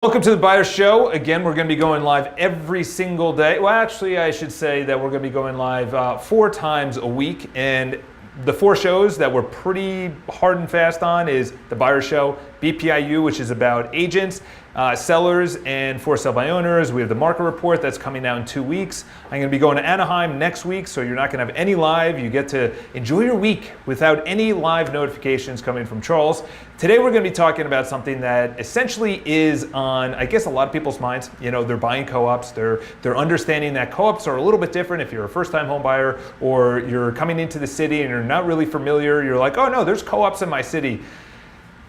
Welcome to the Buyer Show. Again, we're going to be going live every single day. Well, actually, I should say that we're going to be going live 4 times a week. And the 4 shows that we're pretty hard and fast on is the Buyer Show, BPIU, which is about agents, sellers, and for sale by owners. We have the market report that's coming out in 2 weeks. I'm going to be going to Anaheim next week, so you're not going to have any live. You get to enjoy your week without any live notifications coming from Charles. Today we're going to be talking about something that essentially is on, I guess, a lot of people's minds. You know, they're buying co-ops. They're understanding that co-ops are a little bit different if you're a first-time home buyer or you're coming into the city and you're not really familiar. You're like, oh no, there's co-ops in my city.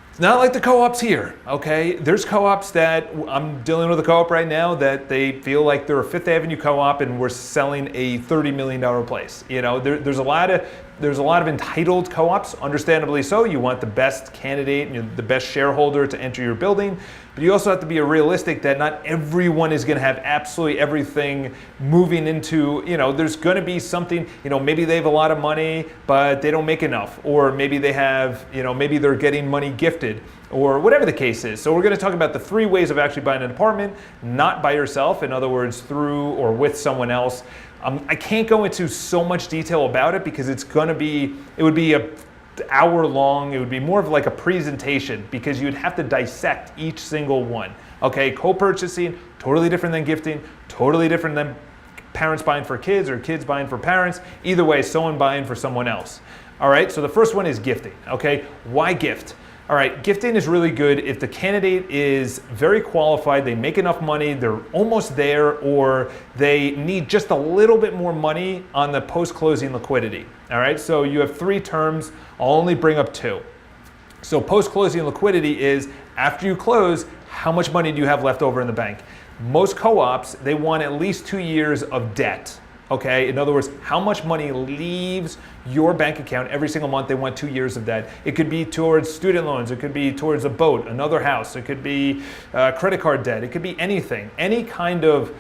It's not like the co-ops here, okay? There's co-ops that, I'm dealing with a co-op right now that they feel like they're a Fifth Avenue co-op and we're selling a $30 million place. You know, there's a lot of entitled co-ops, understandably so. You want the best candidate and the best shareholder to enter your building, but you also have to be realistic that not everyone is gonna have absolutely everything moving into, you know, there's gonna be something, you know, maybe they have a lot of money, but they don't make enough, or maybe they have, you know, maybe they're getting money gifted, or whatever the case is. So we're gonna talk about the 3 ways of actually buying an apartment, not by yourself, in other words, through or with someone else. I can't go into so much detail about it because it would be an hour long. It would be more of like a presentation because you'd have to dissect each single one. Okay, co-purchasing, totally different than gifting, totally different than parents buying for kids or kids buying for parents. Either way, someone buying for someone else. All right, so the first one is gifting, okay? Why gift? All right, gifting is really good if the candidate is very qualified, they make enough money, they're almost there, or they need just a little bit more money on the post-closing liquidity. All right, so you have 3 terms, I'll only bring up 2. So post-closing liquidity is after you close, how much money do you have left over in the bank? Most co-ops, they want at least 2 years of debt. Okay, in other words, how much money leaves your bank account every single month? They want 2 years of that. It could be towards student loans, it could be towards a boat, another house, it could be credit card debt, it could be anything, any kind of.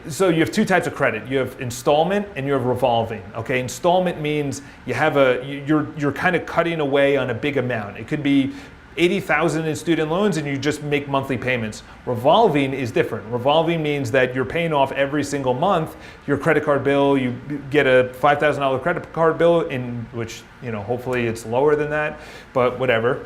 So you have 2 types of credit. You have installment and you have revolving. Okay, installment means you're kind of cutting away on a big amount. It could be $80,000 in student loans and you just make monthly payments. Revolving is different. Revolving means that you're paying off every single month your credit card bill. You get a $5,000 credit card bill, in which, you know, hopefully it's lower than that, but whatever.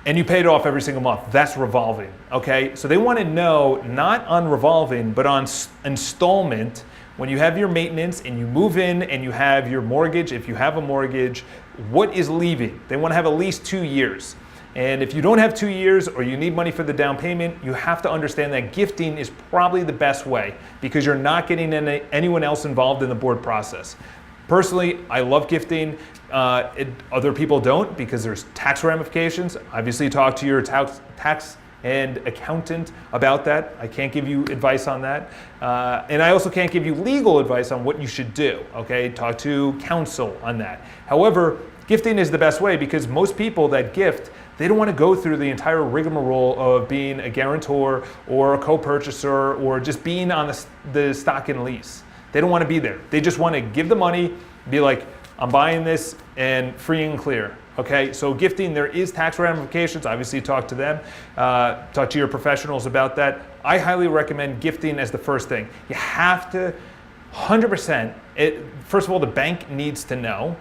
And you pay it off every single month. That's revolving, okay? So they want to know, not on revolving, but on installment, when you have your maintenance and you move in and you have your mortgage, if you have a mortgage, what is leaving? They want to have at least 2 years. And if you don't have 2 years or you need money for the down payment, you have to understand that gifting is probably the best way because you're not getting anyone else involved in the board process. Personally, I love gifting. Other people don't because there's tax ramifications. Obviously, talk to your tax and accountant about that. I can't give you advice on that. And I also can't give you legal advice on what you should do, okay? Talk to counsel on that. However, gifting is the best way because most people that gift, they don't want to go through the entire rigmarole of being a guarantor or a co-purchaser or just being on the stock and lease. They don't want to be there. They just want to give the money, be like, I'm buying this and free and clear. Okay, so gifting, there is tax ramifications. Obviously, talk to them. Talk to your professionals about that. I highly recommend gifting as the first thing. You have to, 100%, first of all, the bank needs to know.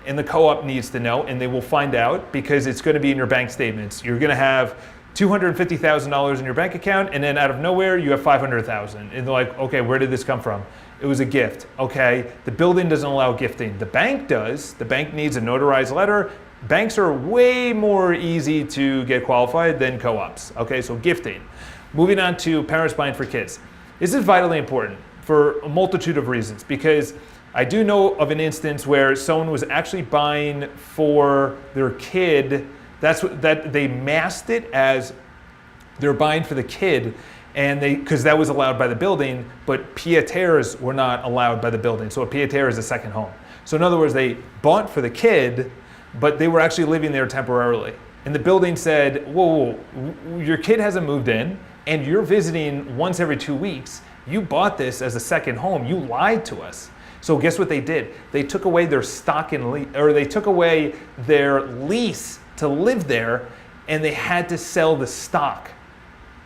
And the co-op needs to know, and they will find out because it's going to be in your bank statements. You're going to have $250,000 in your bank account, and then out of nowhere, you have $500,000. And they're like, okay, where did this come from? It was a gift. Okay, the building doesn't allow gifting. The bank does. The bank needs a notarized letter. Banks are way more easy to get qualified than co-ops. Okay, so gifting. Moving on to parents buying for kids. This is vitally important for a multitude of reasons because I do know of an instance where someone was actually buying for their kid. That they masked it as they're buying for the kid, and because that was allowed by the building, but pied-à-terres were not allowed by the building. So a pied-à-terre is a second home. So in other words, they bought for the kid, but they were actually living there temporarily. And the building said, whoa, your kid hasn't moved in, and you're visiting once every 2 weeks. You bought this as a second home. You lied to us. So guess what they did? They took away their stock and they took away their lease to live there, and they had to sell the stock.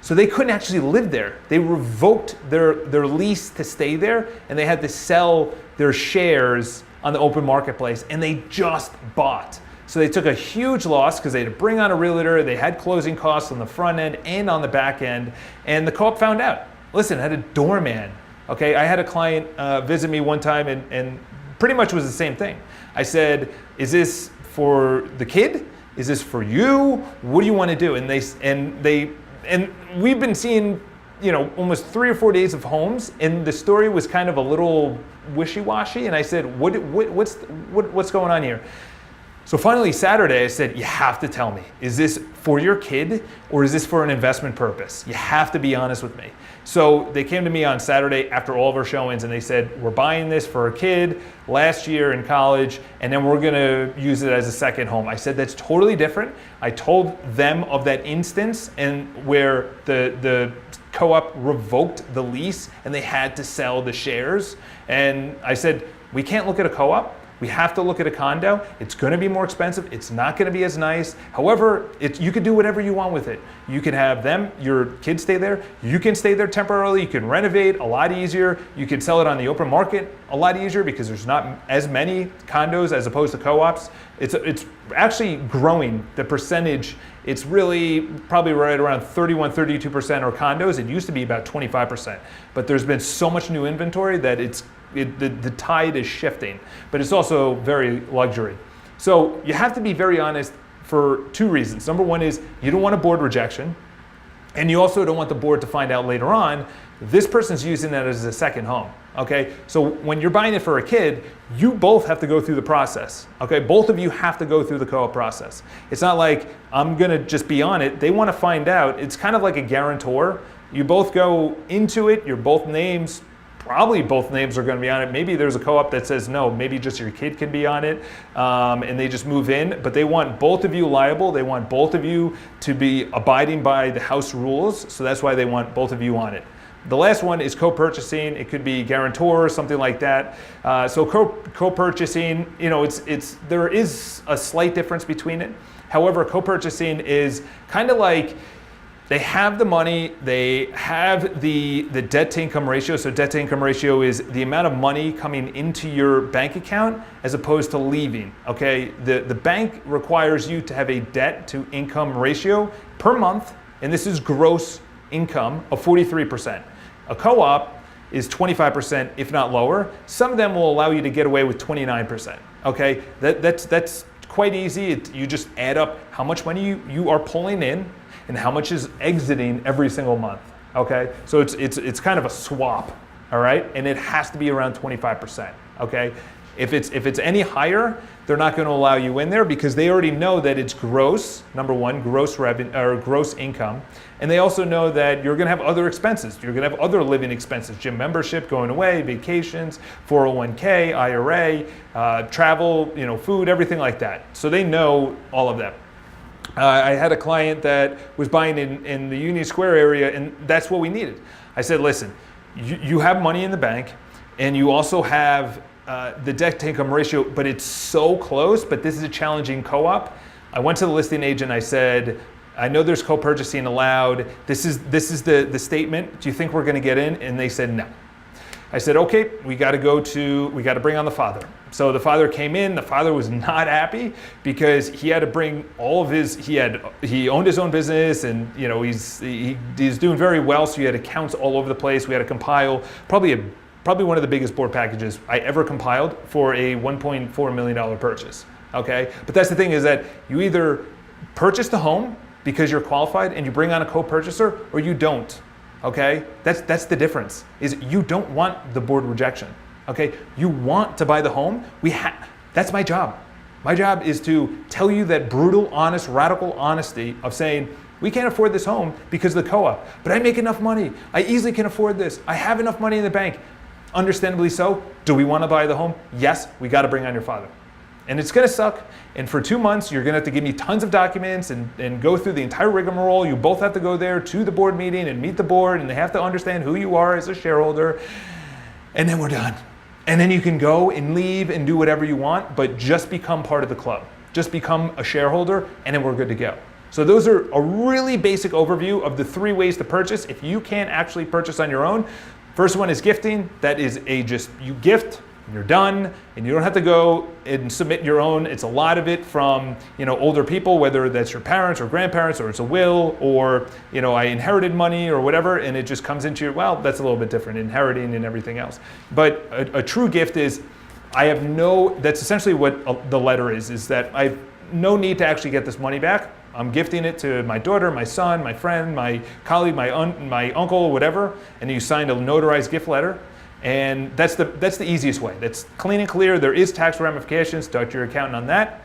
So they couldn't actually live there. They revoked their lease to stay there, and they had to sell their shares on the open marketplace, and they just bought. So they took a huge loss because they had to bring on a realtor, they had closing costs on the front end and on the back end, and the co-op found out. Listen, I had a doorman. Okay, I had a client visit me one time and pretty much was the same thing. I said, is this for the kid? Is this for you? What do you want to do? And we've been seeing, almost 3 or 4 days of homes, and the story was kind of a little wishy-washy. And I said, what's going on here? So finally Saturday I said, you have to tell me, is this for your kid or is this for an investment purpose? You have to be honest with me. So they came to me on Saturday after all of our showings and they said, we're buying this for a kid last year in college and then we're gonna use it as a second home. I said, that's totally different. I told them of that instance and where the co-op revoked the lease and they had to sell the shares. And I said, we can't look at a co-op. We have to look at a condo. It's going to be more expensive. It's not going to be as nice. However, you can do whatever you want with it. You can have your kids stay there. You can stay there temporarily. You can renovate a lot easier. You can sell it on the open market a lot easier because there's not as many condos as opposed to co-ops. It's actually growing, the percentage. It's really probably right around 31, 32% are condos. It used to be about 25%. But there's been so much new inventory that the tide is shifting, but it's also very luxury. So you have to be very honest for 2 reasons. Number one is you don't want a board rejection, and you also don't want the board to find out later on this person's using that as a second home. Okay, so when you're buying it for a kid, you both have to go through the process. Okay, both of you have to go through the co-op process. It's not like I'm gonna just be on it. They want to find out. It's kind of like a guarantor. You both go into it. Your both names. Probably both names are going to be on it. Maybe there's a co-op that says no, maybe just your kid can be on it, and they just move in. But they want both of you liable. They want both of you to be abiding by the house rules. So that's why they want both of you on it. The last one is co-purchasing. It could be guarantor or something like that. So co-purchasing, there is a slight difference between it. However, co-purchasing is kind of like they have the money, they have the debt to income ratio. So debt to income ratio is the amount of money coming into your bank account as opposed to leaving, okay? The bank requires you to have a debt to income ratio per month, and this is gross income of 43%. A co-op is 25%, if not lower. Some of them will allow you to get away with 29%, okay? That's quite easy. You just add up how much money you are pulling in and how much is exiting every single month, okay? So it's kind of a swap, all right? And it has to be around 25%, okay? If it's any higher, they're not going to allow you in there because they already know that it's gross, number one, gross revenue or gross income, and they also know that you're going to have other expenses. You're going to have other living expenses, gym membership, going away, vacations, 401k, IRA, travel, food, everything like that. So they know all of that. I had a client that was buying in the Union Square area, and that's what we needed. I said, listen, you have money in the bank, and you also have the debt to income ratio, but it's so close, but this is a challenging co-op. I went to the listing agent. I said, I know there's co-purchasing allowed. This is the statement. Do you think we're going to get in? And they said no. I said, okay, we got to bring on the father. So the father came in. The father was not happy because he had to bring all of he owned his own business, and he's doing very well. So he had accounts all over the place. We had to compile probably one of the biggest board packages I ever compiled for a $1.4 million purchase. Okay, but that's the thing, is that you either purchase the home because you're qualified and you bring on a co-purchaser, or you don't. Okay, that's the difference. Is you don't want the board rejection. Okay, you want to buy the home. That's my job. My job is to tell you that brutal, honest, radical honesty of saying, we can't afford this home because of the co-op, but I make enough money. I easily can afford this. I have enough money in the bank. Understandably so. Do we want to buy the home? Yes, we got to bring on your father. And it's going to suck. And for 2 months, you're going to have to give me tons of documents and go through the entire rigmarole. You both have to go there to the board meeting and meet the board, and they have to understand who you are as a shareholder. And then we're done. And then you can go and leave and do whatever you want, but just become part of the club. Just become a shareholder, and then we're good to go. So those are a really basic overview of the 3 ways to purchase if you can't actually purchase on your own. First one is gifting. That is you gift, and you're done, and you don't have to go and submit your own. It's a lot of it from older people, whether that's your parents or grandparents, or it's a will, or I inherited money or whatever, and it just comes into that's a little bit different, inheriting and everything else. But a true gift is that's essentially what the letter is that I have no need to actually get this money back. I'm gifting it to my daughter, my son, my friend, my colleague, my uncle, whatever, and you signed a notarized gift letter, and that's the easiest way. That's clean and clear. There is tax ramifications. Talk to your accountant on that.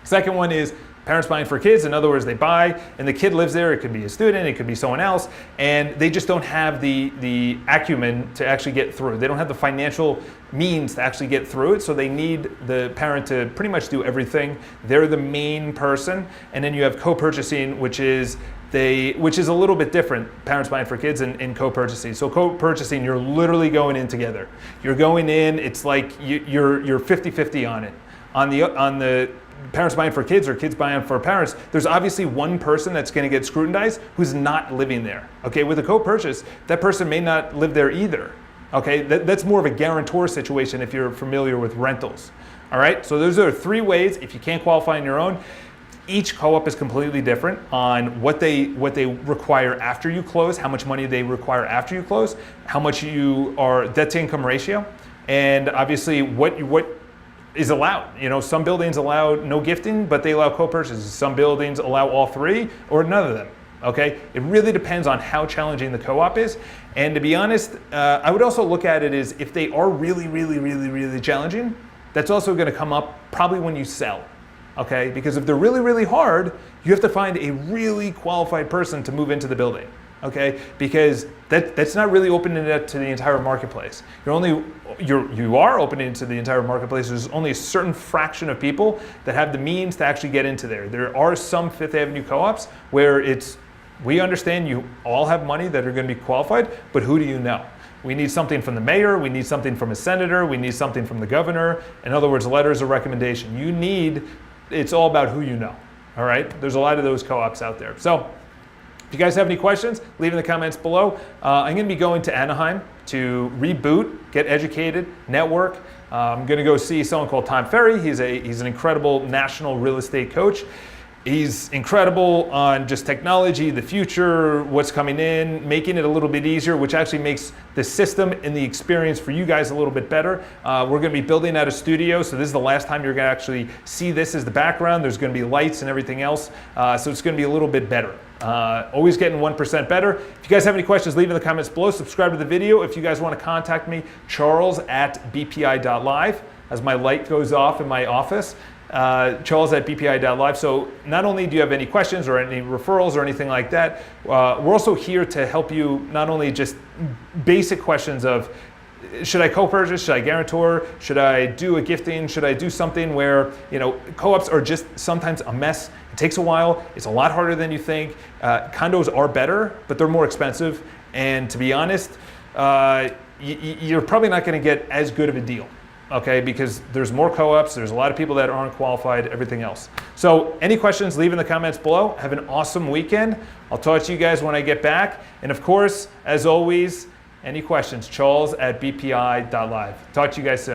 Second one is parents buying for kids. In other words, they buy, and the kid lives there. It could be a student, it could be someone else, and they just don't have the acumen to actually get through. They don't have the financial means to actually get through it, so they need the parent to pretty much do everything. They're the main person, and then you have co-purchasing, which is a little bit different, parents buying for kids and co-purchasing. So co-purchasing, you're literally going in together. You're going in, it's like you're 50-50 on it. On the parents buying for kids or kids buying for parents, there's obviously one person that's going to get scrutinized who's not living there. Okay, with a co-purchase, that person may not live there either. Okay, that's more of a guarantor situation if you're familiar with rentals. All right, so those are 3 ways if you can't qualify on your own. Each co-op is completely different on what they require after you close, how much money they require after you close, how much you are debt to income ratio, and obviously what is allowed. Some buildings allow no gifting, but they allow co-purchases. Some buildings allow all 3 or none of them. Okay, it really depends on how challenging the co-op is. And to be honest, I would also look at it as if they are really, really, really, really challenging, that's also going to come up probably when you sell. Okay, because if they're really, really hard, you have to find a really qualified person to move into the building. Okay, because that's not really opening it up to the entire marketplace. You are opening it to the entire marketplace. There's only a certain fraction of people that have the means to actually get into there. There are some Fifth Avenue co-ops where we understand you all have money that are going to be qualified, but who do you know? We need something from the mayor, we need something from a senator, we need something from the governor. In other words, letters of recommendation. It's all about who you know. All right, there's a lot of those co-ops out there. So if you guys have any questions, leave in the comments below. I'm going to be going to Anaheim to reboot, get educated, network. I'm going to go see someone called Tom Ferry. He's an incredible national real estate coach. He's incredible on just technology, the future, what's coming in, making it a little bit easier, which actually makes the system and the experience for you guys a little bit better. We're going to be building out a studio, so this is the last time you're going to actually see this as the background. There's going to be lights and everything else, so it's going to be a little bit better. Always getting 1% better. If you guys have any questions, leave in the comments below. Subscribe to the video. If you guys want to contact me, charles@bpi.live, as my light goes off in my office. Charles@bpi.live. So not only do you have any questions or any referrals or anything like that, we're also here to help you not only just basic questions of should I co-purchase, should I guarantor, should I do a gifting, should I do something where, co-ops are just sometimes a mess. It takes a while. It's a lot harder than you think. Condos are better, but they're more expensive. And to be honest, you're probably not going to get as good of a deal. Okay, because there's more co-ops, there's a lot of people that aren't qualified, everything else. So any questions, leave in the comments below. Have an awesome weekend. I'll talk to you guys when I get back. And of course, as always, any questions, charles@bpi.live. Talk to you guys soon.